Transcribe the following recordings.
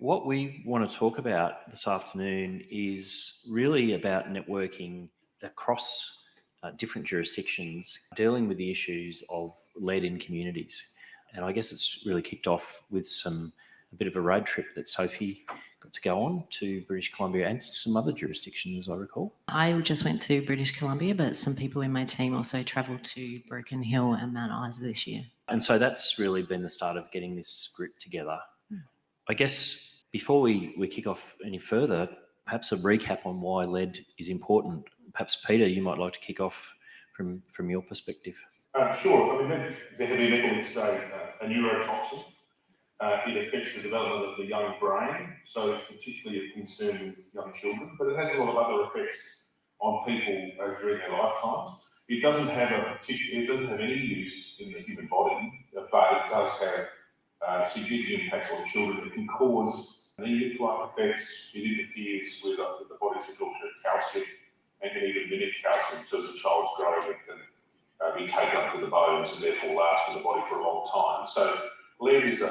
What we want to talk about this afternoon is really about networking across different jurisdictions, dealing with the issues of lead in communities. And I guess it's really kicked off with a bit of a road trip that Sophie got to go on to British Columbia and some other jurisdictions, as I recall. I just went to British Columbia, but some people in my team also travelled to Broken Hill and Mount Isa this year. And so that's really been the start of getting this group together. I guess before we kick off any further, perhaps a recap on why lead is important. Perhaps, Peter, you might like to kick off from your perspective. Sure. I mean, lead is a heavy metal. It's a neurotoxin. It affects the development of the young brain, so it's particularly a concern with young children, but it has a lot of other effects on people during their lifetimes. It doesn't have any use in the human body, but it does have significant impacts on children. It can cause anemia-like effects. It interferes with the body's absorption of calcium and can even mimic calcium. So as a child's growing, it can be taken up to the bones and therefore last in the body for a long time. So lead is a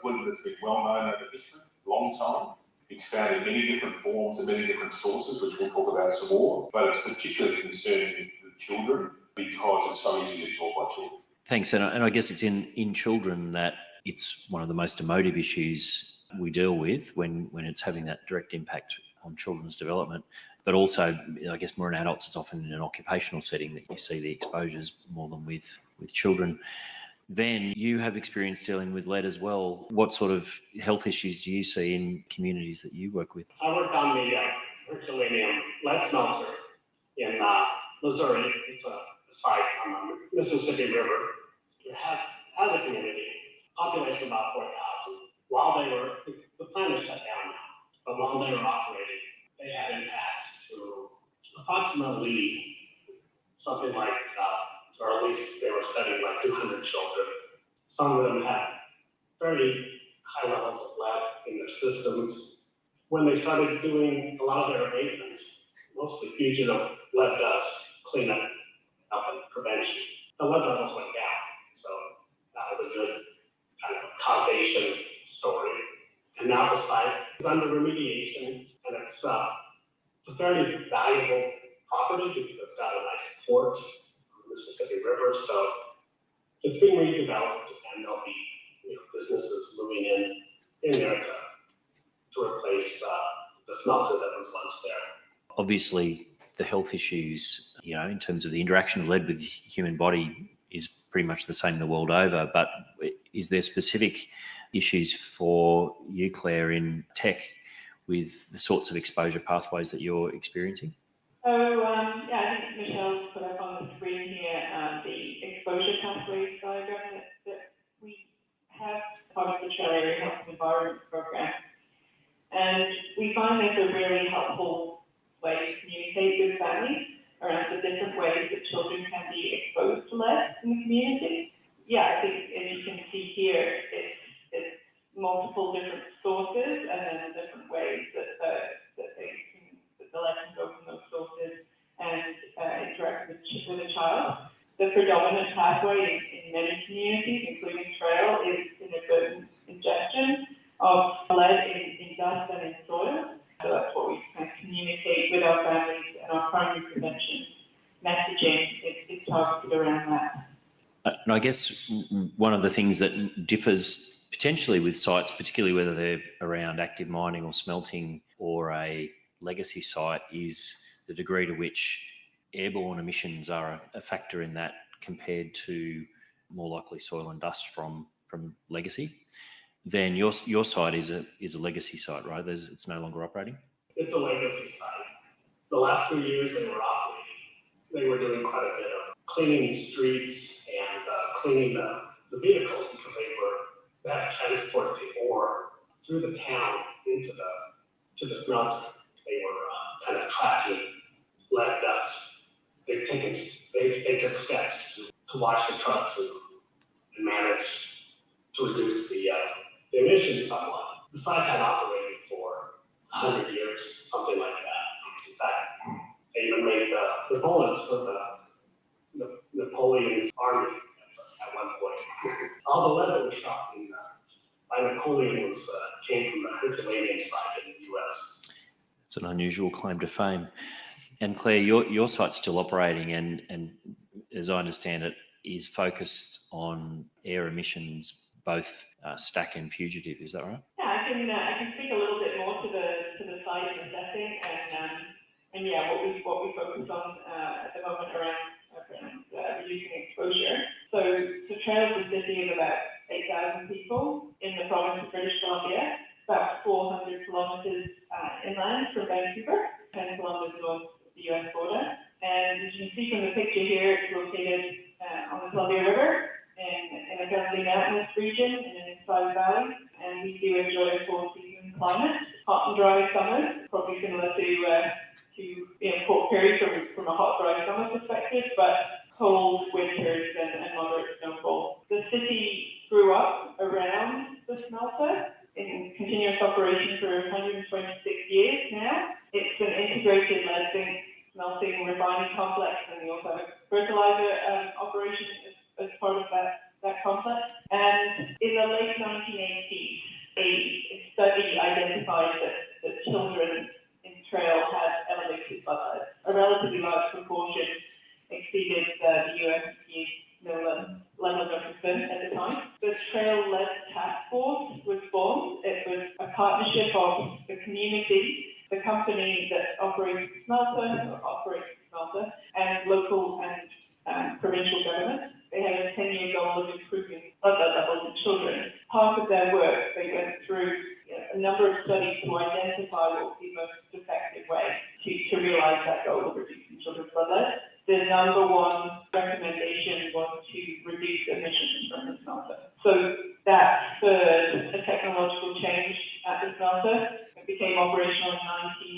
pollutant that's been well known over history, a long time. It's found in many different forms and many different sources, which we'll talk about some more, but it's particularly concerning with children because it's so easily absorbed by children. Thanks. And I guess it's in children that it's one of the most emotive issues we deal with when it's having that direct impact on children's development. But also, I guess more in adults, it's often in an occupational setting that you see the exposures more than with children. Then you have experience dealing with lead as well. What sort of health issues do you see in communities that you work with? I work on the Herculaneum lead smelter in Missouri. It's a site on the Mississippi River. It has a community, population about 4,000. While the plant is shut down now, but while they were operating, they had impacts to approximately something like, or at least they were studying like 200 children. Some of them had very high levels of lead in their systems. When they started doing a lot of their abatements, mostly fusion of lead dust, cleanup, and prevention, the lead levels went down. So that was a good kind of causation story. And now the site is under remediation, and it's a very valuable property because it's got a nice port on the Mississippi River. So it's being redeveloped, and there'll be businesses moving in there to replace the smelter that was once there. Obviously, the health issues, in terms of the interaction of lead with the human body is pretty much the same the world over. But is there specific issues for you, Claire, in tech with the sorts of exposure pathways that you're experiencing? I think Michelle's put up on the screen here the exposure pathways diagram that we have part of the Trail Area Health and Environment Program. And we find this a really helpful way to communicate with families around the different ways that children can be exposed to lead in the community. I think as you can see here, it's multiple different sources and then different ways that the lead can go from those sources and interact with a child. The predominant pathway in many communities, including Trail, is inadvertent ingestion of lead in dust and in soil. So that's what we kind of communicate with our families, and our primary prevention messaging is targeted around that. And I guess one of the things that differs potentially with sites, particularly whether they're around active mining or smelting or a legacy site, is the degree to which airborne emissions are a factor in that compared to more likely soil and dust from legacy. Then your site is a legacy site, right? It's no longer operating? It's a legacy site. The last 2 years they were operating, they were doing quite a bit of cleaning the streets and cleaning the vehicles because they had to transport the ore through the town into the smelter. They were kind of tracking lead dust. They took steps to wash the trucks and manage to reduce the emissions somewhat. The site had operated for 100 years, something like that. In fact, they even made the bullets for the Napoleon's army at one point. All the lead that was shot by Napoleon came from the Herculaneum site in the US. It's an unusual claim to fame. And Claire, your site's still operating, and as I understand it, is focused on air emissions, both stack and fugitive. Is that right? Yeah, I can speak a little bit more to the site and the setting, and yeah, what we focus on at the moment around reducing exposure. So Trails is a city of about 8,000 people in the province of British Columbia, about 400 kilometres inland from Vancouver, 10 kilometres north of the US border. And as you can see from the picture here, it's located on the Columbia River in a fairly mountainous region in an inside valley, and we do enjoy a four-season climate, hot and dry summers, probably similar to Port Perry from a hot, dry summer perspective, but cold winters and moderate snowfall. The city grew up around the smelter in continuous operation for 126 years now. It's an integrated lead zinc smelting refining complex, and we also have a fertilizer operation as part of that complex. And in the late 1980s, a study identified that children in Trail had elevated blood lead. A relatively large proportion exceeded the US level of concern at the time. The Trail Lead Task Force was formed. It was a partnership of the community, the company that operates the smelter, and local and provincial governments. They had a 10-year goal of improving blood lead levels in children. Part of their work, they went through a number of studies to identify what would be the most effective way to realize that goal of reducing children's blood lead. The number one recommendation was to reduce emissions from the smelter. So that spurred a technological change at the smelter. It became operational in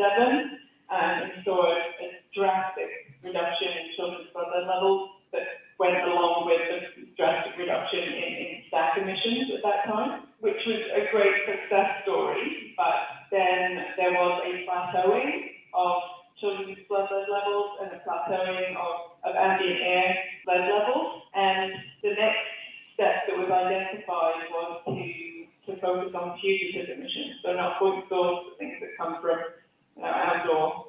1997 and saw a drastic reduction in children's blood lead levels that went along with a drastic reduction in stack emissions at that time, which was a great success story. But then there was a plateauing of children's blood lead levels and a plateauing of ambient air lead levels. And the next step that was identified was to focus on fugitive emissions, so not point source, but things that come from outdoor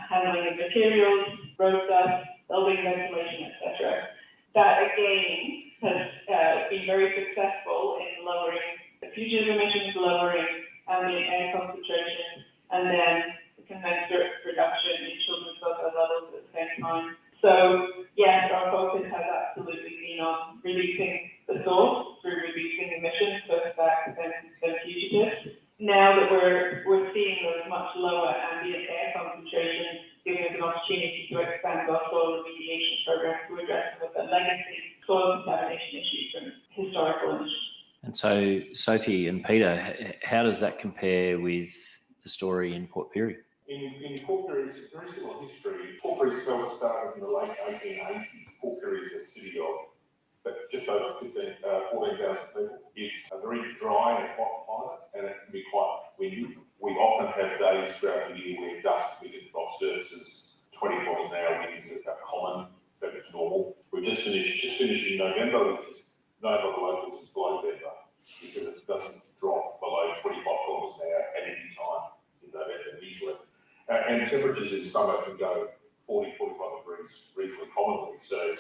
handling of materials, road dust, building ventilation, etc. That again has been very successful in lowering the fugitive emissions, lowering ambient air concentration, and then the commensurate reduction in children's blood lead levels at the same time. So yes, our focus has absolutely been on reducing the source through reducing emissions, both stack and fugitive. Now that we're seeing those much lower ambient air concentrations, giving us an opportunity to expand our soil remediation program to address some of the legacy soil contamination issues from historical emissions. And so, Sophie and Peter, how does that compare with the story in Port Pirie? In Port Pirie, it's a very similar history. Port Pirie smelter started in the late 1880s. Port Pirie is a city of just over 14,000 people. It's a very dry and hot climate, and it can be quite windy. We often have days throughout the year where dust begins to surfaces 20 kilometres an hour winds are common, but it's normal. We've just finished in November, which is known by the locals as November, because it doesn't drop below 25 kilometres an hour at any time in November usually. And temperatures in summer can go 40, 45 degrees reasonably commonly. So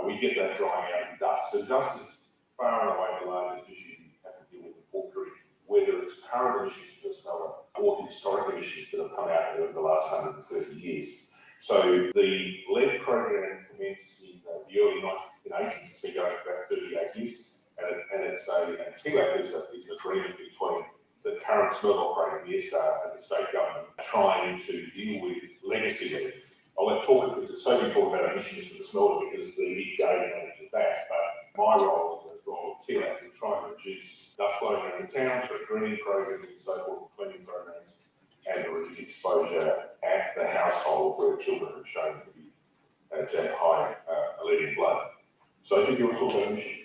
we get that drying out in dust. So dust is far and away the largest issue you have to deal with in Port Pirie, whether it's current emissions to the smelter or historic emissions that have come out over the last 130 years. So the lead program commenced in the early 1980s. It's been going for about 38 years. And it's TLAC is an agreement between the current smelter operator, the ESTA, and the state government, trying to deal with legacy lead. I'll let Sophie talk about emissions for the smelter because the EPA manages that. But my role as role of TLAC is trying to reduce dust flows around the town through greening programs and so forth, cleaning programs, and to reduce exposure at the household where children are shown to have high lead in blood. So, do you want to talk about emissions?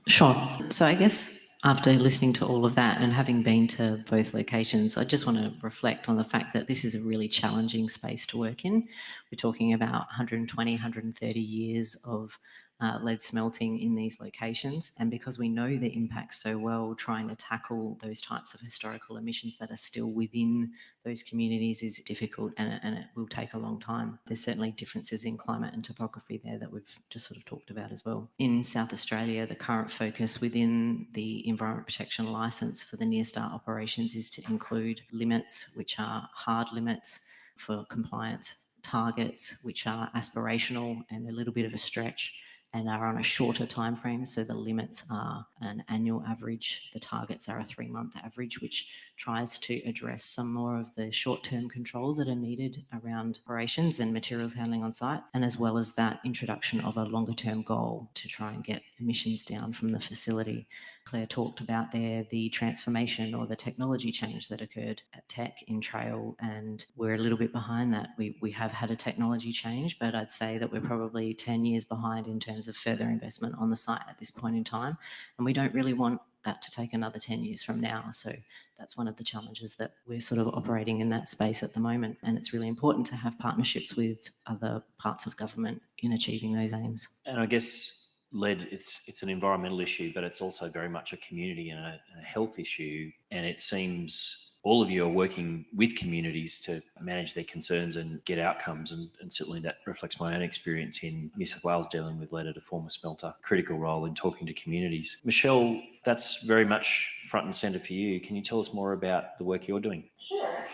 Sure. So I guess after listening to all of that and having been to both locations, I just want to reflect on the fact that this is a really challenging space to work in. We're talking about 120, 130 years of lead smelting in these locations. And because we know the impacts so well, trying to tackle those types of historical emissions that are still within those communities is difficult, and it will take a long time. There's certainly differences in climate and topography there that we've just sort of talked about as well. In South Australia, the current focus within the Environment Protection Licence for the near start operations is to include limits, which are hard limits for compliance, targets, which are aspirational and a little bit of a stretch, and are on a shorter time frame. So the limits are an annual average, the targets are a 3-month average, which tries to address some more of the short-term controls that are needed around operations and materials handling on site, and as well as that introduction of a longer-term goal to try and get emissions down from the facility. Claire talked about there the transformation or the technology change that occurred at Tech in Trail, and we're a little bit behind that. We have had a technology change, but I'd say that we're probably 10 years behind in terms of further investment on the site at this point in time, and we don't really want that to take another 10 years from now. So that's one of the challenges that we're sort of operating in that space at the moment, and it's really important to have partnerships with other parts of government in achieving those aims. And I guess lead, it's an environmental issue, but it's also very much a community and a health issue. And it seems all of you are working with communities to manage their concerns and get outcomes. And certainly that reflects my own experience in New South Wales dealing with lead at a former smelter. Critical role in talking to communities. Michelle, that's very much front and centre for you. Can you tell us more about the work you're doing? Sure.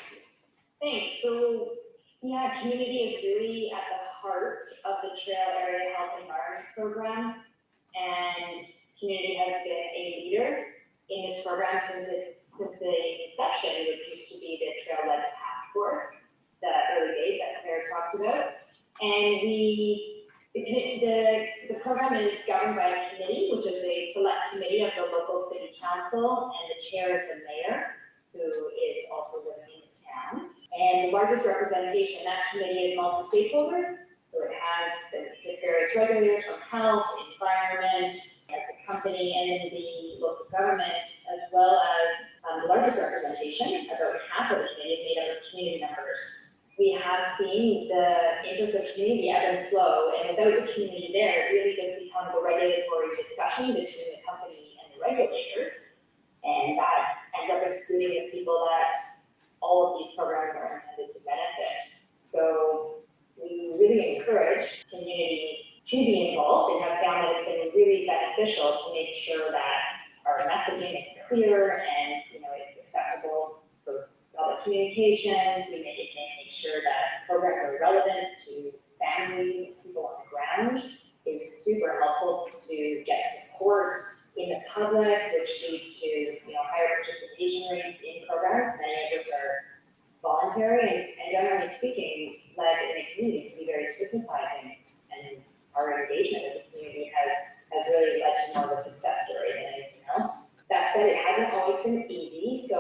Thanks. So, yeah, community is really at the heart of the Trail Area Health Environment Program, and community has been a leader in this program since the inception, which used to be the Trail Lead Task Force, the early days that Claire talked about. And the program is governed by a committee, which is a select committee of the local city council, and the chair is the mayor, who is also living in the town. And the largest representation in that committee is multi-stakeholder. So it has the various regulators from health, environment, as a company, and in the local government, as well as the largest representation, about half of the committee is made up of community members. We have seen the interest of community ebb and flow, and without the community there, it really just becomes a regulatory discussion between the company and the regulators, and that ends up excluding the people that all of these programs are intended to benefit. So we really encourage community to be involved, and have found that it's been really beneficial to make sure that our messaging is clear and it's acceptable for public communications. We make sure that programs are relevant to families and people on the ground. Is super helpful to get support in the public, which leads to higher participation rates in programs, many of which are voluntary, and generally speaking, lead in the community can be very stigmatizing, and our engagement with the community has really led to more of a success story than anything else. That said, it hasn't always been easy, so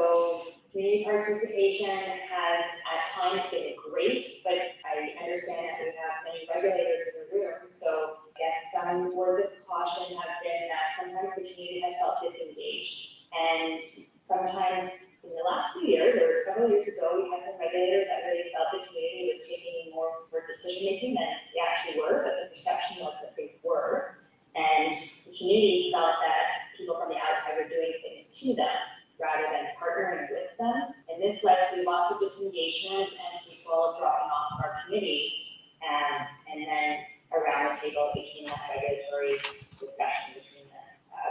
community participation has at times been great, but I understand that we have many regulators in the room, so I guess some words of caution have been that sometimes the community has felt disengaged, and sometimes in the last few years, or several years ago, we had some regulators that really felt the community was taking more for decision making than they actually were, but the perception was that they were. And the community felt that people from the outside were doing things to them rather than partnering with them. And this led to lots of disengagement and people dropping off our committee. And then around the table it became that regulatory discussion between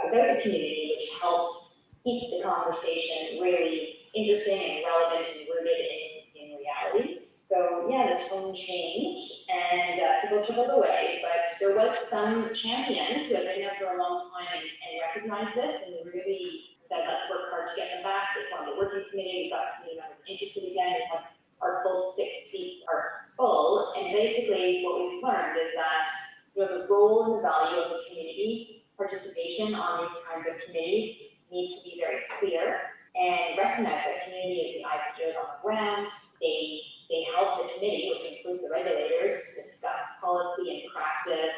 without the community, which helped keep the conversation really interesting and relevant and rooted in realities. So yeah, the tone changed and people trickled away, but there was some champions who had been there for a long time and recognized this and really said, let's work hard to get them back. They formed a working committee, we got committee members interested again, we have our full 6 seats are full, and basically what we've learned is that the role and the value of the community participation on these kinds of committees needs to be very clear and recognize that community is the eyes and ears on the ground. They help the committee, which includes the regulators, discuss policy and practice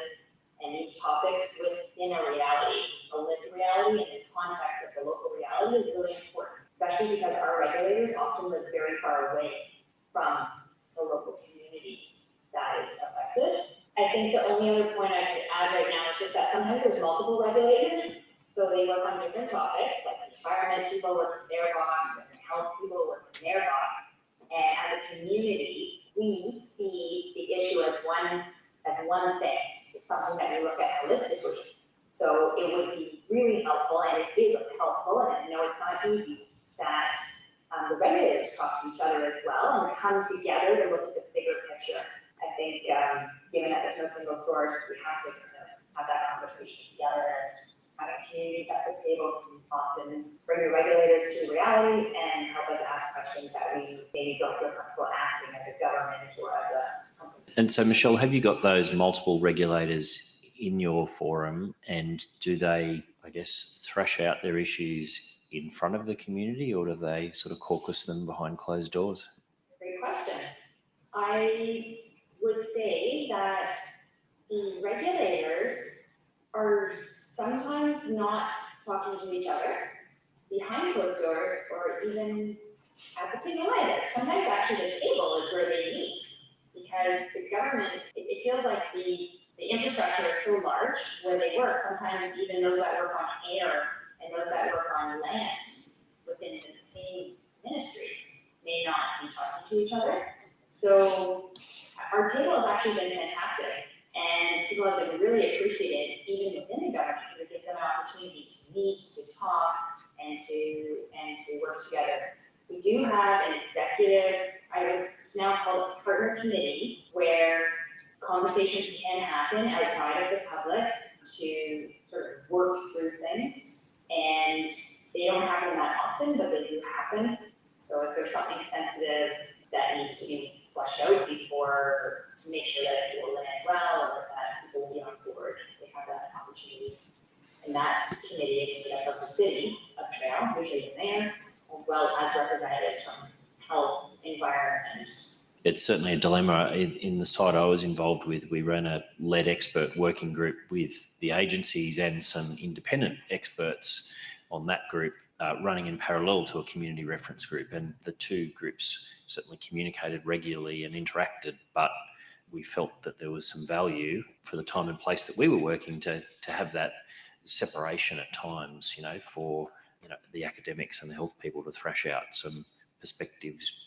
and these topics within a reality. A lived reality and in context of the local reality is really important, especially because our regulators often live very far away from the local community that is affected. I think the only other point I could add right now is just that sometimes there's multiple regulators, so they work on different topics, like the environment people work in their box, and the health people work in their box. And as a community, we see the issue as one thing. It's something that we look at holistically. So it would be really helpful, and it is helpful, and I know it's not easy, that the regulators talk to each other as well and come together to look at the bigger picture. I think, given that there's no single source, we have to have that conversation together, and having communities at the table can often bring the regulators to reality and help us ask questions that we maybe don't feel comfortable asking as a government or as a company. And so, Michelle, have you got those multiple regulators in your forum, and do they, I guess, thrash out their issues in front of the community, or do they sort of caucus them behind closed doors? Great question. I would say that the regulators are sometimes not talking to each other behind closed doors or even at the table either. Sometimes actually the table is where they meet, because the government, it feels like the infrastructure is so large where they work. Sometimes even those that work on air and those that work on land within the same ministry may not be talking to each other. So our table has actually been fantastic, and people have been really appreciated even within the government, because it gives them an opportunity to meet, to talk, and to work together. We do have an executive, it's now called a partner committee, where conversations can happen outside of the public to sort of work through things, and they don't happen that often, but they do happen. So if there's something sensitive that needs to be flushed out before, to make sure that it will land well, or that people will be on board, they have that opportunity. And that committee is made up of the city of Trail, usually the mayor, as well as representatives from health, environment. It's certainly a dilemma. In the site I was involved with, we ran a lead expert working group with the agencies and some independent experts on that group, running in parallel to a community reference group. And the two groups certainly communicated regularly and interacted, but we felt that there was some value for the time and place that we were working to have that separation at times, for the academics and the health people to thrash out some perspectives,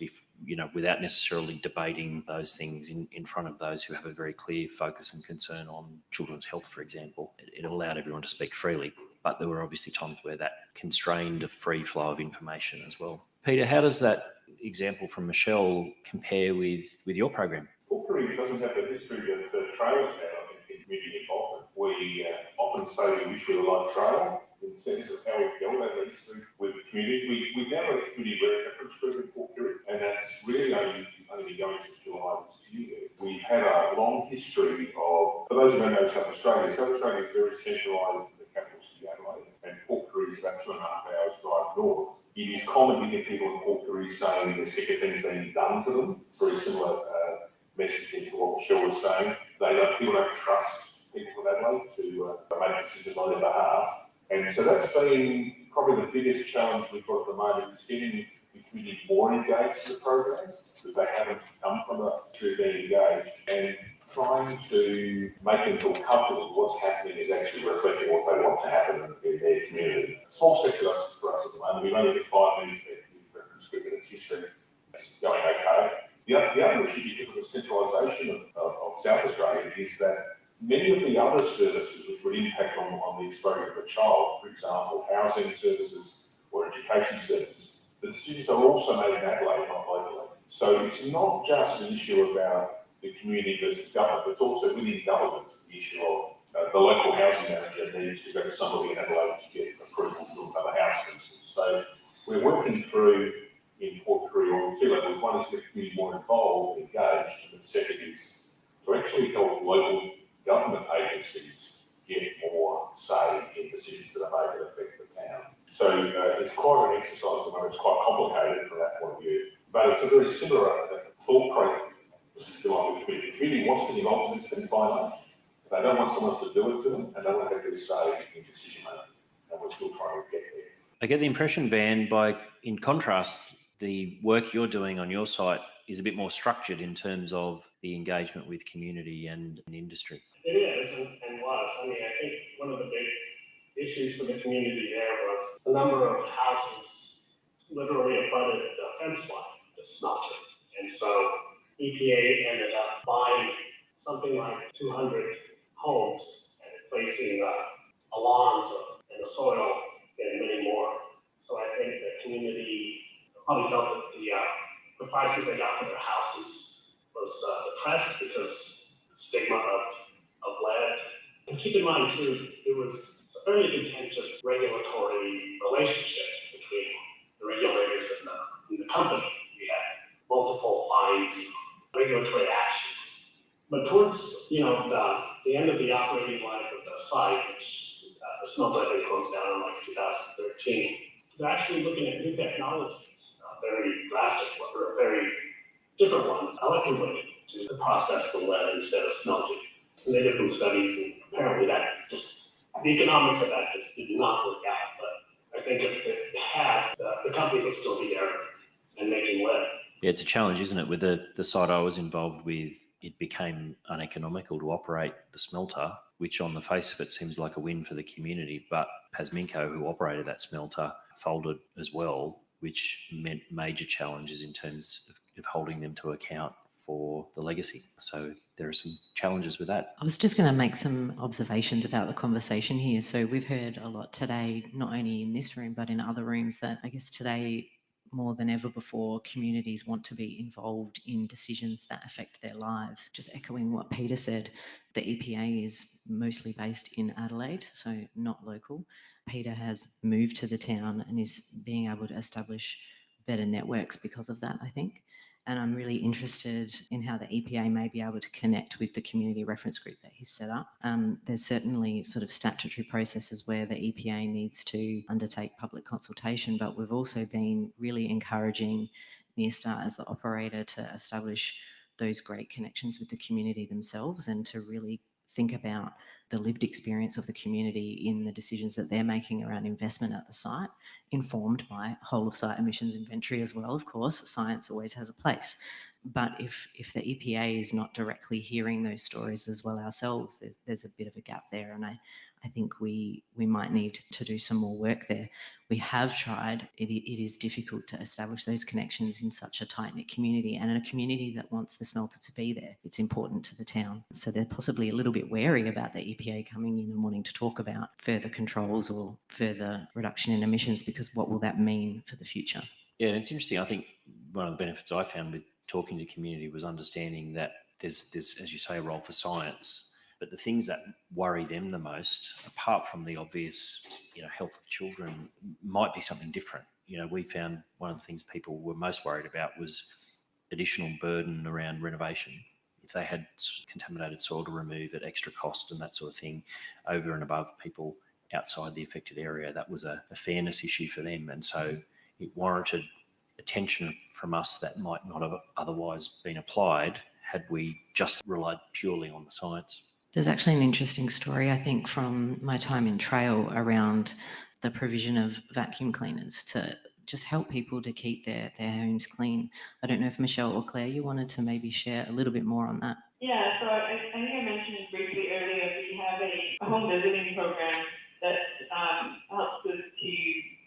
without necessarily debating those things in front of those who have a very clear focus and concern on children's health, for example. It allowed everyone to speak freely, but there were obviously times where that constrained a free flow of information as well. Peter, how does that example from Michelle compare with your program? Porkery doesn't have the history that trails have in community involvement. We often say we wish we were like trail in terms of how we build that history with the community. We now have a community reference group in Porkery, and that's really only been going since July this year. We've had a long history of, for those who don't know South Australia is very centralised in the capital city Adelaide, and Porkery is about 2.5 hours drive north. It is common to get people in Porkery saying they're sick of things being done to them. It's very similar messaging to what Michelle was saying. People don't trust people in Adelaide to make decisions on their behalf. And so that's been probably the biggest challenge we've got at the moment, is getting the community more engaged in the program, because they haven't come from a history of being engaged, and trying to make them feel comfortable that what's happening is actually reflecting what they want to happen in their community. Small step for us at the moment. We've only got 5 minutes to reference group in its history. It's going okay. The other issue, because of the centralisation of South Australia, is that many of the other services which would impact on the exposure of a child, for example, housing services or education services, the decisions are also made in Adelaide, not locally. So it's not just an issue about the community versus government, but it's also within government, the issue of the local housing manager needs to go to somebody in Adelaide to get approval to build another house, for instance. So we're working through in Porkery on 2 levels. One is to get the community more involved, engaged, and the second is to actually help local government agencies get more say in decisions that are made that affect the town. So it's quite an exercise at the moment. It's quite complicated from that point of view, but it's a very similar thought process. This is like the community. The community wants to be involved in this thing by and large. They don't want someone else to do it to them, and they want to have their say in decision making. And we're still trying to get there. I get the impression, Van, in contrast, the work you're doing on your site is a bit more structured in terms of the engagement with community and industry. It is, and was. I mean, I think one of the big issues for the community there was the number of houses literally abutted the fence line, the smelter. And so EPA ended up buying something like 200 homes and placing alarms in the soil and many more. So I think the community probably felt that the prices they got for their houses was depressed because the stigma of lead. And keep in mind too, it was a very contentious regulatory relationship between the regulators and the company. We had multiple fines, regulatory actions. But towards the end of the operating life of the site, which the smelter I think closed down in like 2013, they're actually looking at new technologies, very drastic, or very different ones, electric way to process the lead instead of smelting. And they did some studies, and apparently that just, the economics of that just did not work out. But I think if it had, the company would still be there and making lead. Yeah, it's a challenge, isn't it? With the site I was involved with, it became uneconomical to operate the smelter, which on the face of it seems like a win for the community. But Pasminco, who operated that smelter, folded as well, which meant major challenges in terms of holding them to account for the legacy. So there are some challenges with that. I was just going to make some observations about the conversation here. So we've heard a lot today, not only in this room, but in other rooms, that I guess today, more than ever before, communities want to be involved in decisions that affect their lives. Just echoing what Peter said, the EPA is mostly based in Adelaide, so not local. Peter has moved to the town and is being able to establish better networks because of that, I think. And I'm really interested in how the EPA may be able to connect with the community reference group that he's set up. There's certainly sort of statutory processes where the EPA needs to undertake public consultation, but we've also been really encouraging Nearstar as the operator to establish those great connections with the community themselves and to really think about the lived experience of the community in the decisions that they're making around investment at the site, informed by whole of site emissions inventory as well, of course. Science always has a place. But if the EPA is not directly hearing those stories as well ourselves, there's a bit of a gap there. And I think we might need to do some more work there. We have tried. It is difficult to establish those connections in such a tight-knit community, and in a community that wants the smelter to be there. It's important to the town. So they're possibly a little bit wary about the EPA coming in and wanting to talk about further controls or further reduction in emissions, because what will that mean for the future? Yeah, and it's interesting. I think one of the benefits I found with talking to community was understanding that there's, as you say, a role for science. But the things that worry them the most, apart from the obvious, health of children, might be something different. We found one of the things people were most worried about was additional burden around renovation. If they had contaminated soil to remove at extra cost and that sort of thing, over and above people outside the affected area, that was a fairness issue for them. And so it warranted attention from us that might not have otherwise been applied had we just relied purely on the science. There's actually an interesting story, I think, from my time in Trail around the provision of vacuum cleaners to just help people to keep their homes clean. I don't know if Michelle or Claire, you wanted to maybe share a little bit more on that. Yeah, so I think I mentioned briefly earlier, we have a home visiting program that helps us to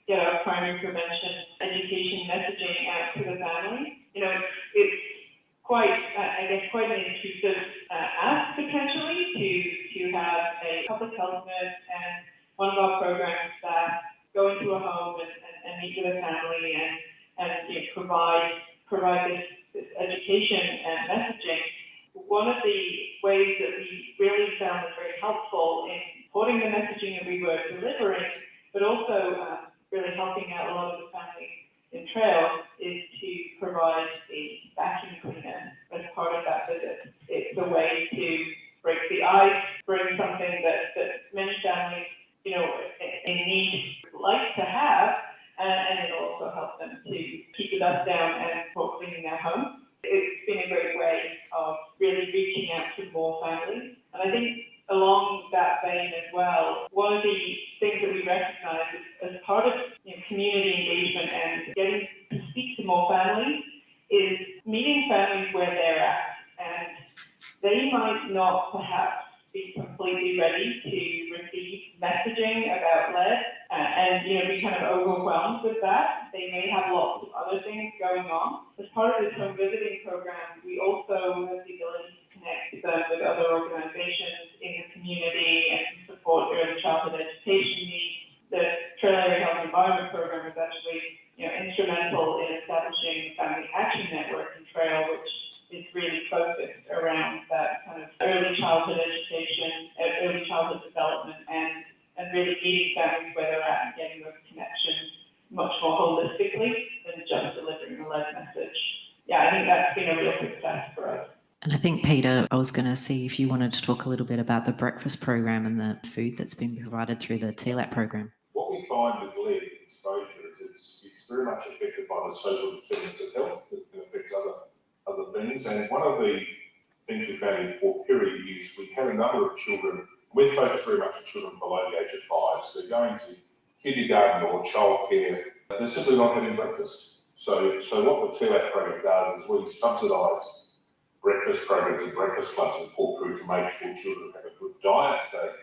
get our primary prevention education messaging out to the family. It's quite an intrusive ask potentially to have a public health nurse and one of our program staff go into a home and meet with a family and provide this education and messaging. One of the ways that we really found was very helpful in supporting the messaging that we were delivering, but also really helping out a lot of the families in Trail, is to provide a vacuum cleaner as part of that visit. It's a way to break the ice, bring something that many families, in need like to have, and it also helps them to keep the dust down and for cleaning their home. It's been a great way of really reaching out to more families. And I think along that vein as well, one of the things that we recognize as part of community engagement and getting to speak to more families is meeting families where they're at. And they might not perhaps be completely ready messaging about lead and be kind of overwhelmed with that. They may have lots of other things going on. As part of this home visiting program, we also have the ability to connect them with other organizations in the community and to support early childhood education needs. The Trail Area Health Environment Program is actually instrumental in establishing Family Action Network in Trail, which is really focused around that kind of early childhood education, early childhood development, and really meeting families where they're at and getting those connections much more holistically than just delivering the lead message. Yeah, I think that's been a real success for us. And I think, Peter, I was going to see if you wanted to talk a little bit about the breakfast program and the food that's been provided through the TLAP program. What we find with lead exposure is it's very much affected by the social determinants of health that can affect other things. And one of the things we found in Port Pirie is we had a number of children. We're focused very much on children below the age of 5. So they're going to kindergarten or childcare. They're simply not having breakfast. So what the TLAP program does is we subsidise breakfast programs and breakfast clubs in Port Pirie to make sure children have a good diet.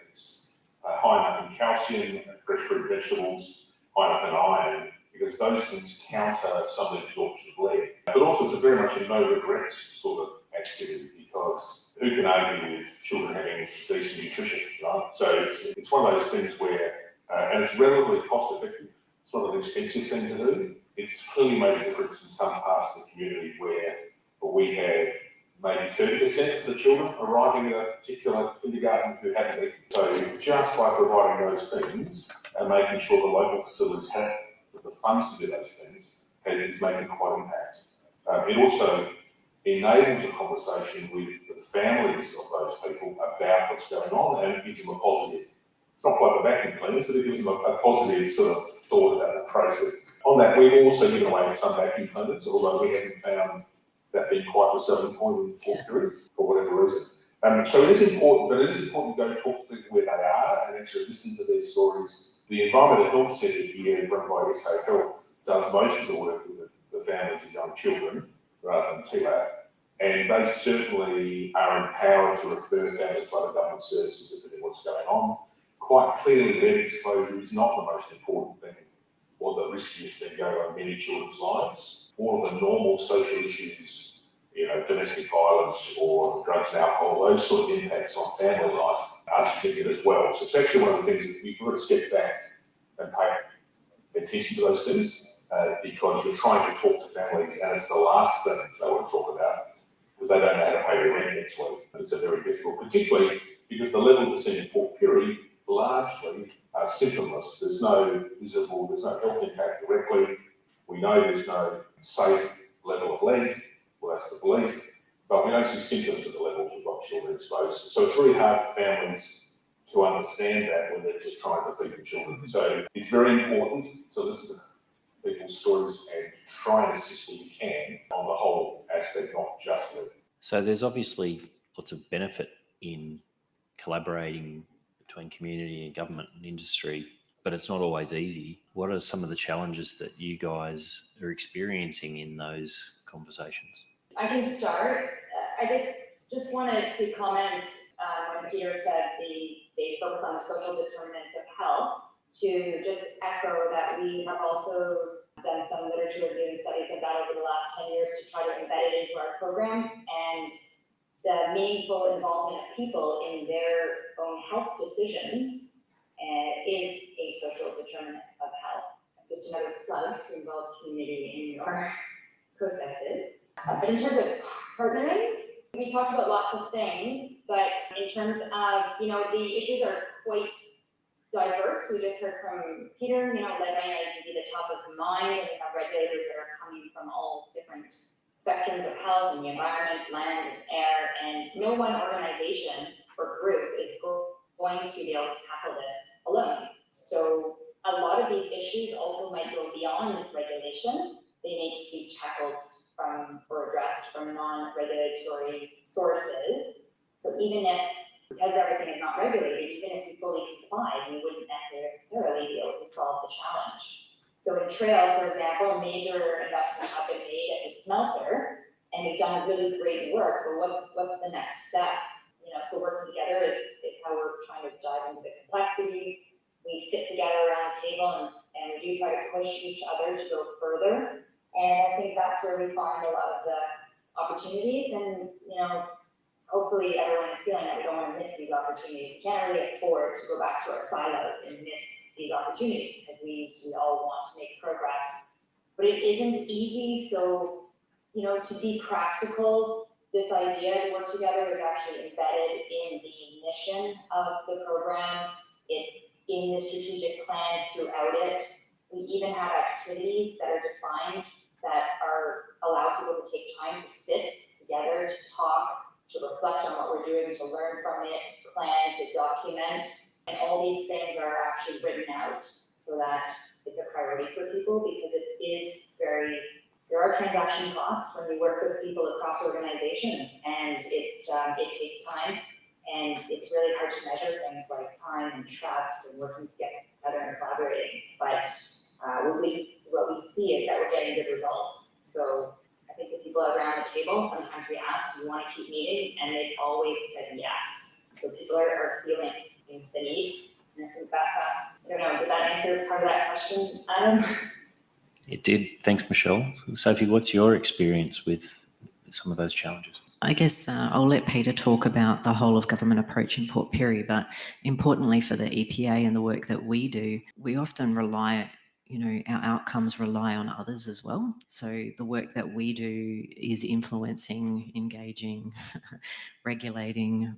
It's high enough in calcium, fresh fruit, vegetables, high enough in iron, because those things counter some of the absorption of lead. But also it's very much a no regrets sort of activity, because who can argue with children having decent nutrition, right? So it's one of those things where, and it's relatively cost effective. It's not an expensive thing to do. It's clearly made a difference in some parts of the community where we have maybe 30% of the children arriving at a particular kindergarten who haven't eaten. So just by providing those things and making sure the local facilities have the funds to do those things, is making quite an impact. It also enables a conversation with the families of those people about what's going on, and it gives them a positive, it's not quite the vacuum cleaners, but it gives them a positive sort of thought about the process. On that, we've also given away some vacuum cleaners, although we haven't found that being quite the selling point in Port Pirie for whatever reason. So it is important, but it is important to go talk to people where they are and actually listen to their stories. The Environmental Health Centre here, run by SA Health, does most of the work with the families of young children rather than TLAP, and they certainly are empowered to refer families to other government services depending on what's going on. Quite clearly, lead exposure is not the most important thing or the riskiest thing going on in many children's lives. All of the normal social issues, domestic violence or drugs and alcohol, those sort of impacts on family life are significant as well. So it's actually one of the things that we've got to step back and pay attention to those things because you're trying to talk to families and it's the last thing they want to talk about because they don't know how to pay their rent next week. It's a very difficult, particularly because the level we're seeing in Port Pirie largely are symptomless. There's no health impact directly. We know there's no safe level of lead, well that's the belief, but we don't see symptoms at the levels we've got children exposed to. So it's really hard for families to understand that when they're just trying to feed the children. So it's very important to listen to people's stories and try and assist where you can on the whole aspect, not just lead. So there's obviously lots of benefit in collaborating between community and government and industry, but it's not always easy. What are some of the challenges that you guys are experiencing in those conversations? I can start. I just wanted to comment when Peter said they focus on the social determinants of health, to just echo that we have also done some literature review and studies of that over the last 10 years to try to embed it into our program, and the meaningful involvement of people in their own health decisions is a social determinant of health. Just another plug to involve community in your processes. But in terms of partnering, we talked about lots of things, but in terms of, the issues are quite diverse. We just heard from Peter, lead might be the top of mind, and we have regulators that are coming from all different spectrums of health and the environment, land and air, and no one organization or group is going to be able to tackle this alone. So a lot of these issues also might go beyond regulation. They need to be tackled or addressed from non-regulatory sources. So even if, because everything is not regulated, even if we fully complied, we wouldn't necessarily be able to solve the challenge. So in Trail, for example, major investments have been made at the smelter, and we've done really great work, but what's the next step? so working together is how we're trying to dive into the complexities. We sit together around the table and we do try to push each other to go further. And I think that's where we find a lot of the opportunities, and, hopefully everyone is feeling that we don't want to miss these opportunities. We can't really afford to go back to our silos and miss these opportunities, because we all want to make progress. But it isn't easy, so, to be practical, this idea to work together is actually embedded in the mission of the program. It's in the strategic plan throughout it. We even have activities that are defined that allow people to take time to sit together, to talk, to reflect on what we're doing, to learn from it, to plan, to document. And all these things are actually written out so that it's a priority for people, because there are transaction costs when we work with people across organizations, and it takes time, and it's really hard to measure things like time and trust and working together and collaborating. But what we see is that we're getting good results. So I think the people around the table, sometimes we ask, do you want to keep meeting? And they've always said yes. So people are feeling the need. And I think that's, I don't know, did that answer part of that question, Adam? It did. Thanks, Michelle. Sophie, what's your experience with some of those challenges? I guess I'll let Peter talk about the whole of government approach in Port Pirie, but importantly for the EPA and the work that we do, we often rely, our outcomes rely on others as well. So the work that we do is influencing, engaging, regulating,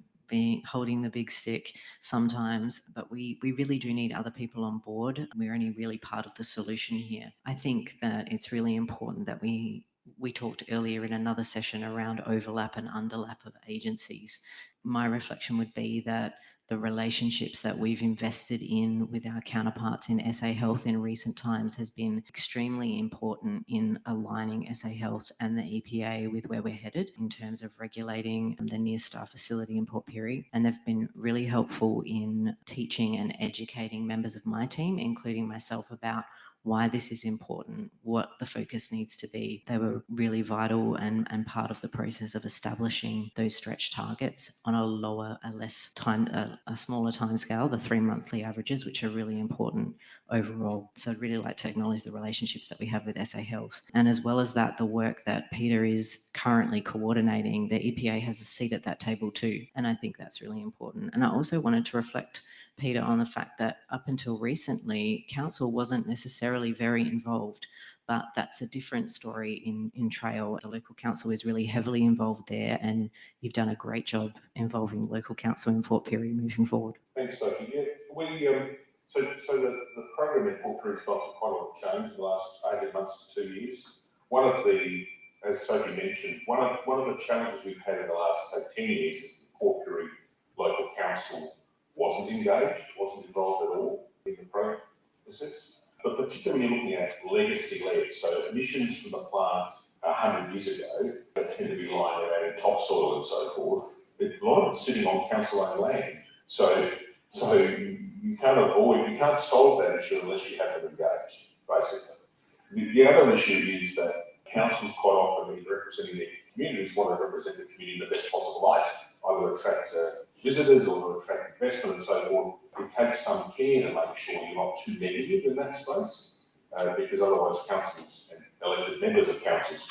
holding the big stick sometimes, but we really do need other people on board. We're only really part of the solution here. I think that it's really important that we talked earlier in another session around overlap and underlap of agencies. My reflection would be that the relationships that we've invested in with our counterparts in SA Health in recent times has been extremely important in aligning SA Health and the EPA with where we're headed in terms of regulating the Near Star facility in Port Pirie. And they've been really helpful in teaching and educating members of my team, including myself, about why this is important, what the focus needs to be. They were really vital and part of the process of establishing those stretch targets on a smaller time scale, the 3 monthly averages, which are really important overall. So I'd really like to acknowledge the relationships that we have with SA Health. And as well as that, the work that Peter is currently coordinating, the EPA has a seat at that table too. And I think that's really important. And I also wanted to reflect, Peter, on the fact that up until recently, council wasn't necessarily very involved, but that's a different story in Trail. The local council is really heavily involved there, and you've done a great job involving local council in Port Pirie moving forward. Thanks, Sophie. Yeah, so the program in Port Pirie has gone through quite a lot of change in the last 18 months to 2 years. As Sophie mentioned, one of the challenges we've had in the last, say, 10 years is the Port Pirie local council wasn't engaged, wasn't involved at all in the process. But particularly looking at legacy-led, so emissions from the plant 100 years ago that tend to be lying around in topsoil and so forth, a lot of it's sitting on council-owned land. So you can't solve that issue unless you have them engaged, basically. The other issue is that councils quite often, in representing their communities, want to represent the community in the best possible light, either attract visitors or to attract investment and so forth. It takes some care to make sure you're not too negative in that space, because otherwise councils and elected members of councils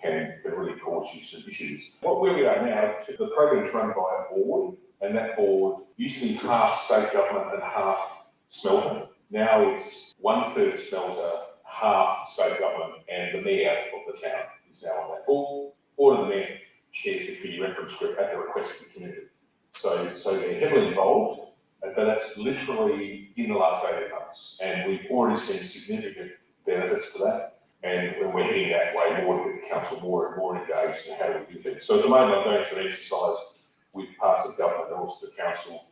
can really cause you some issues. Where we are now, the program is run by a board, and that board used to be half state government and half smelter. Now it's 1/3 smelter, half state government, and the mayor of the town is now on that board. Board of the mayor chairs the community reference group at the request of the community. So they're heavily involved, but that's literally in the last 18 months. And we've already seen significant benefits to that. And when we're heading that way more to get the council more and more engaged in how do we do things. So at the moment, I'm going through an exercise with parts of government and also the council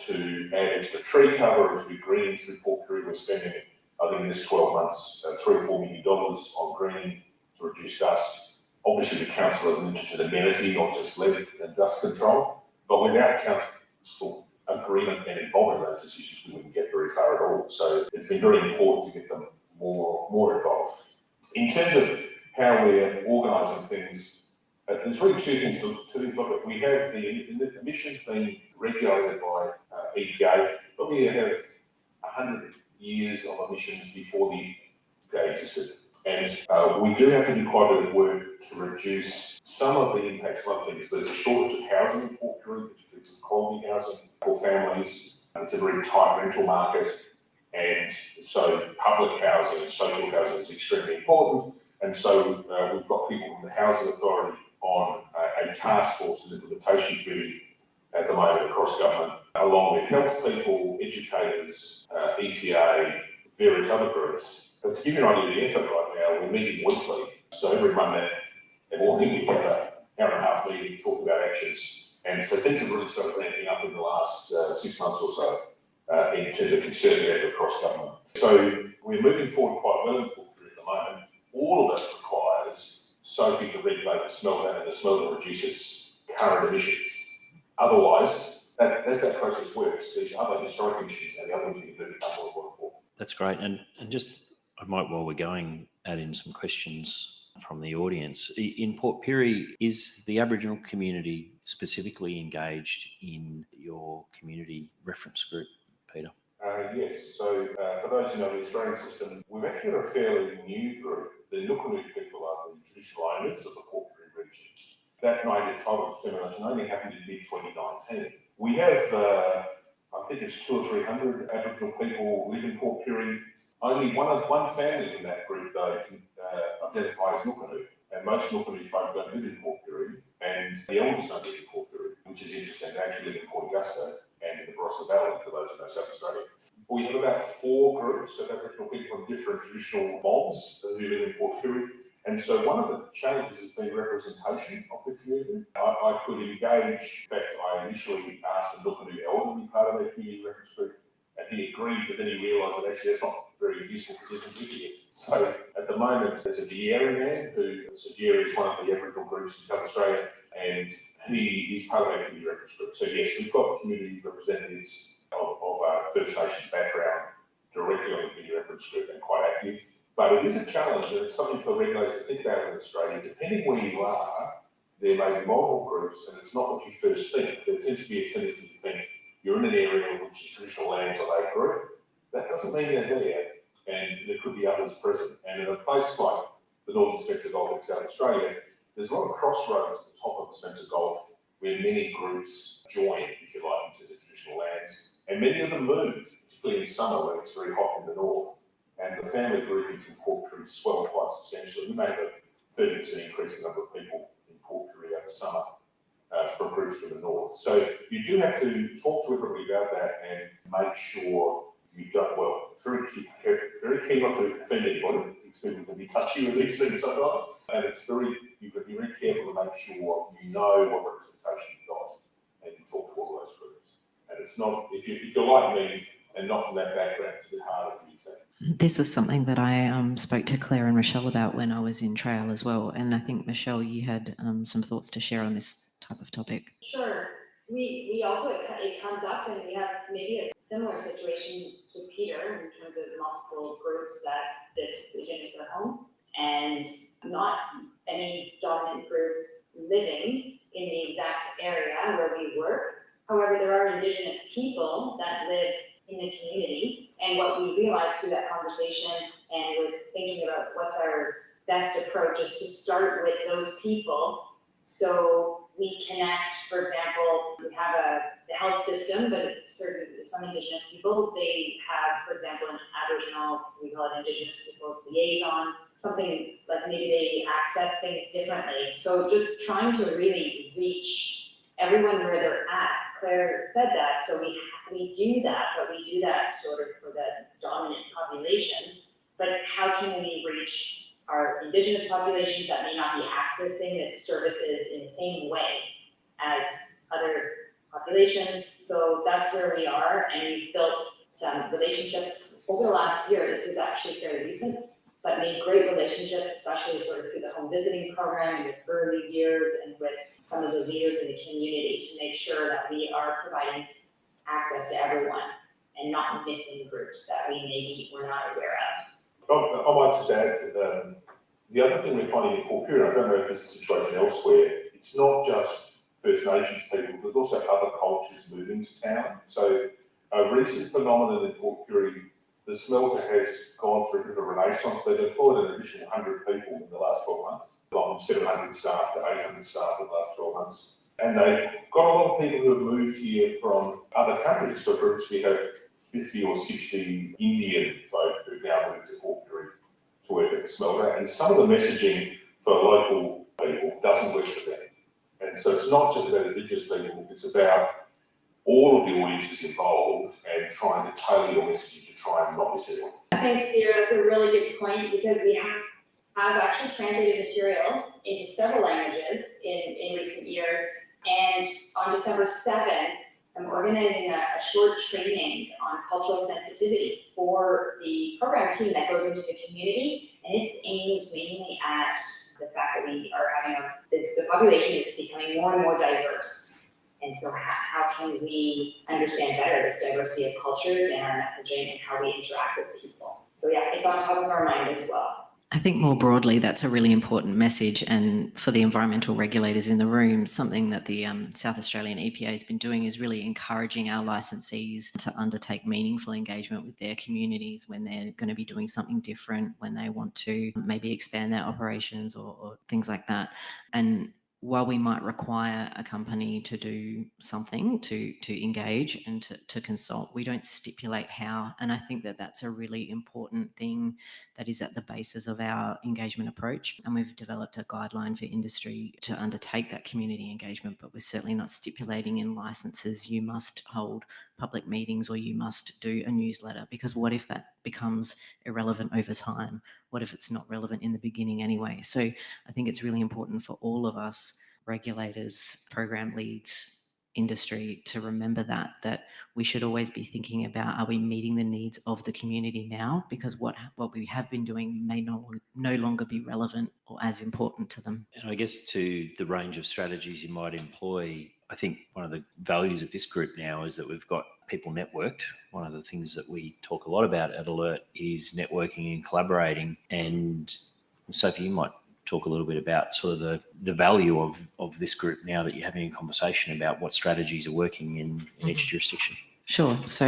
to add extra tree cover as we green through Port Pirie. We're spending, I think in this 12 months, $3 or $4 million on green to reduce dust. Obviously, the council is an interested amenity, not just lead and dust control. But without council agreement and involvement in those decisions, we wouldn't get very far at all. So it's been very important to get them more involved. In terms of how we're organising things There's really two things to look at. We have the emissions being regulated by EPA, but we have 100 years of emissions before the EPA existed. And we do have to do quite a bit of work to reduce some of the impacts. One thing is there's a shortage of housing in Port Pirie, particularly quality housing for families. It's a very tight rental market. And so public housing and social housing is extremely important. And so we've got people from the Housing Authority on a task force and implementation committee at the moment across government, along with health people, educators, EPA, various other groups. But to give you an idea of the effort right now, we're meeting weekly. So every Monday morning we have an hour and a half meeting talking about actions. And so things have really started ramping up in the last 6 months or so in terms of concerted effort across government. So we're moving forward quite well in Port Pirie at the moment. All of that requires Sophie to regulate the smelter, and the smelter reduces current emissions. Otherwise, as that process works, these other historic emissions and the other things do become more important. That's great. And just, I might, while we're going, add in some questions from the audience. In Port Pirie, is the Aboriginal community specifically engaged in your community reference group, Peter? Yes, so for those who know the Australian system, we've actually got a fairly new group. The Nukunut people are the traditional owners of the Port Pirie region. That native title determination only happened in mid-2019. We have, I think it's 200 or 300 Aboriginal people live in Port Pirie. Only one family from that group, though, can identify as Nukunut. And most Nukunut folk don't live in Port Pirie, and the elders don't live in Port Pirie, which is interesting. They actually live in Port Augusta and in the Barossa Valley, for those who know South Australia. We have about 4 groups of Aboriginal people from different traditional mobs who live in Port Pirie. And so one of the challenges has been representation of the community. I could engage, in fact, I initially asked the Nukunut elder to be part of their community reference group, and he agreed, but then he realised that actually that's not a very useful position to be in. So at the moment, there's a Dieri man Dieri is one of the Aboriginal groups in South Australia, and he is part of our community reference group. So yes, we've got community representatives of First Nations background directly on the community reference group and quite active. But it is a challenge, and it's something for regulators to think about in Australia. Depending where you are, there may be multiple groups, and it's not what you first think. There tends to be a tendency to think you're in an area which is traditional lands of a group. That doesn't mean they're there, and there could be others present. And in a place like the Northern Spencer Gulf in South Australia, there's a lot of crossroads at the top of the Spencer Gulf where many groups join, if you like, into the traditional lands. And many of them move, particularly in summer when it's very hot in the north. And the family groupings in Port Pirie swell quite substantially. We may have a 30% increase in the number of people in Port Pirie over summer from groups from the north. So you do have to talk to everybody about that and make sure you don't, well, very key not to offend anybody. People can be touchy with these things sometimes. And you've got to be very careful to make sure you know what representation you've got and you talk to all those groups. And it's not, if you're like me and not from that background, it's a bit harder for you to say. This was something that I spoke to Claire and Rochelle about when I was in Trail as well. And I think, Michelle, you had some thoughts to share on this type of topic. Sure. We also, it comes up, and we have maybe a similar situation to Peter in terms of multiple groups that this region is their home, and not any dominant group living in the exact area where we work. However, there are Indigenous people that live in the community, and what we realized through that conversation and with thinking about what's our best approach is to start with those people. So we connect, for example, we have the health system, but some Indigenous people, they have, for example, an Aboriginal, we call it Indigenous Peoples Liaison, something like maybe they access things differently. So just trying to really reach everyone where they're at. Claire said that, so we do that, but we do that sort of for the dominant population. But how can we reach our Indigenous populations that may not be accessing the services in the same way as other populations? So that's where we are, and we've built some relationships over the last year. This is actually fairly recent, but made great relationships, especially sort of through the home visiting program in the early years and with some of the leaders in the community to make sure that we are providing access to everyone and not missing groups that we maybe were not aware of. I might just add that The other thing we're finding in Port Pirie, I don't know if this is a situation elsewhere, it's not just First Nations people, there's also other cultures moving to town. So a recent phenomenon in Port Pirie, the smelter has gone through a bit of a renaissance. They've employed an additional 100 people in the last 12 months, gone from 700 staff to 800 staff in the last 12 months. And they've got a lot of people who have moved here from other countries. So for instance, we have 50 or 60 Indian folk who've now moved to Port Pirie to work at the smelter. And some of the messaging for local people doesn't work for them. And so it's not just about Indigenous people, it's about all of the audiences involved and trying to tailor your messaging to try and not miss anyone. Thanks, Peter. That's a really good point because we have actually translated materials into several languages in recent years. And on December 7th, I'm organizing a short training on cultural sensitivity for the program team that goes into the community. And it's aimed mainly at the fact that we are having the population is becoming more and more diverse. And so how can we understand better this diversity of cultures and our messaging and how we interact with people? So yeah, it's on top of our mind as well. I think more broadly, that's a really important message. And for the environmental regulators in the room, something that the South Australian EPA has been doing is really encouraging our licensees to undertake meaningful engagement with their communities when they're going to be doing something different, when they want to maybe expand their operations or things like that. And while we might require a company to do something to engage and to consult, we don't stipulate how. And I think that that's a really important thing that is at the basis of our engagement approach. And we've developed a guideline for industry to undertake that community engagement, but we're certainly not stipulating in licenses you must hold public meetings or you must do a newsletter, because what if that becomes irrelevant over time? What if it's not relevant in the beginning anyway? So I think it's really important for all of us, regulators, program leads, industry, to remember that we should always be thinking about, are we meeting the needs of the community now? Because what we have been doing may no longer be relevant or as important to them. And I guess to the range of strategies you might employ, I think one of the values of this group now is that we've got people networked. One of the things that we talk a lot about at Alert is networking and collaborating. And Sophie, you might talk a little bit about sort of the value of this group now that you're having a conversation about what strategies are working in each jurisdiction. Sure. So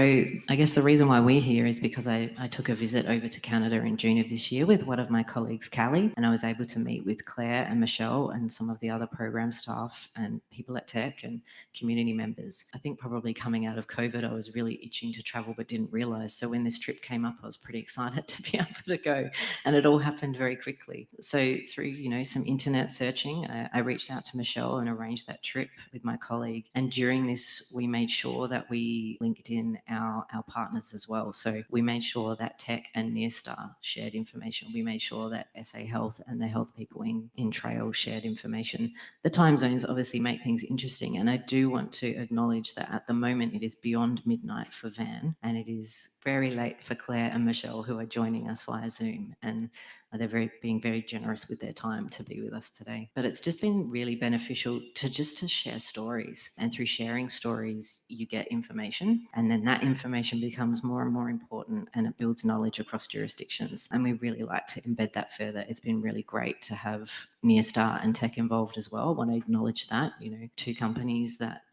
I guess the reason why we're here is because I took a visit over to Canada in June of this year with one of my colleagues, Callie, and I was able to meet with Claire and Michelle and some of the other program staff and people at Tech and community members. I think probably coming out of COVID, I was really itching to travel but didn't realise. So when this trip came up, I was pretty excited to be able to go, and it all happened very quickly. So through, some internet searching, I reached out to Michelle and arranged that trip with my colleague. And during this, we made sure that we linked in our partners as well. So we made sure that Tech and Nearstar shared information. We made sure that SA Health and the health people in Trail shared information. The time zones obviously make things interesting. And I do want to acknowledge that at the moment it is beyond midnight for Van, and it is very late for Claire and Michelle, who are joining us via Zoom. And they're being very generous with their time to be with us today. But it's just been really beneficial to share stories. And through sharing stories, you get information. And then that information becomes more and more important, and it builds knowledge across jurisdictions. And we really like to embed that further. It's been really great to have Nearstar and Tech involved as well. I want to acknowledge that, two companies that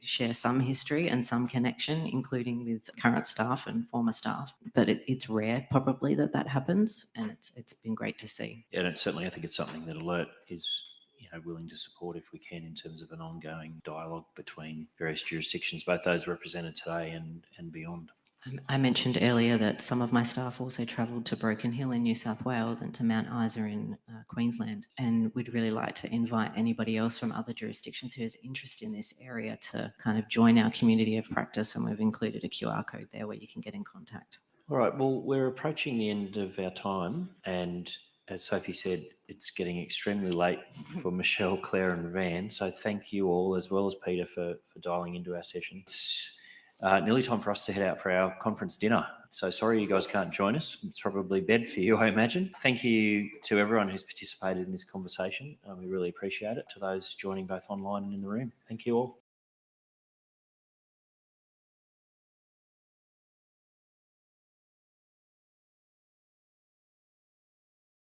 share some history and some connection, including with current staff and former staff. But it's rare probably that happens, and it's been great to see. Yeah, and I think it's something that Alert is willing to support if we can, in terms of an ongoing dialogue between various jurisdictions, both those represented today and beyond. I mentioned earlier that some of my staff also travelled to Broken Hill in New South Wales and to Mount Isa in Queensland. And we'd really like to invite anybody else from other jurisdictions who has interest in this area to kind of join our community of practice. And we've included a QR code there where you can get in contact. All right, well, we're approaching the end of our time. And as Sophie said, it's getting extremely late for Michelle, Claire and Van. So thank you all, as well as Peter, for dialing into our session. It's nearly time for us to head out for our conference dinner. So sorry you guys can't join us. It's probably bed for you, I imagine. Thank you to everyone who's participated in this conversation. We really appreciate it. To those joining both online and in the room, thank you all.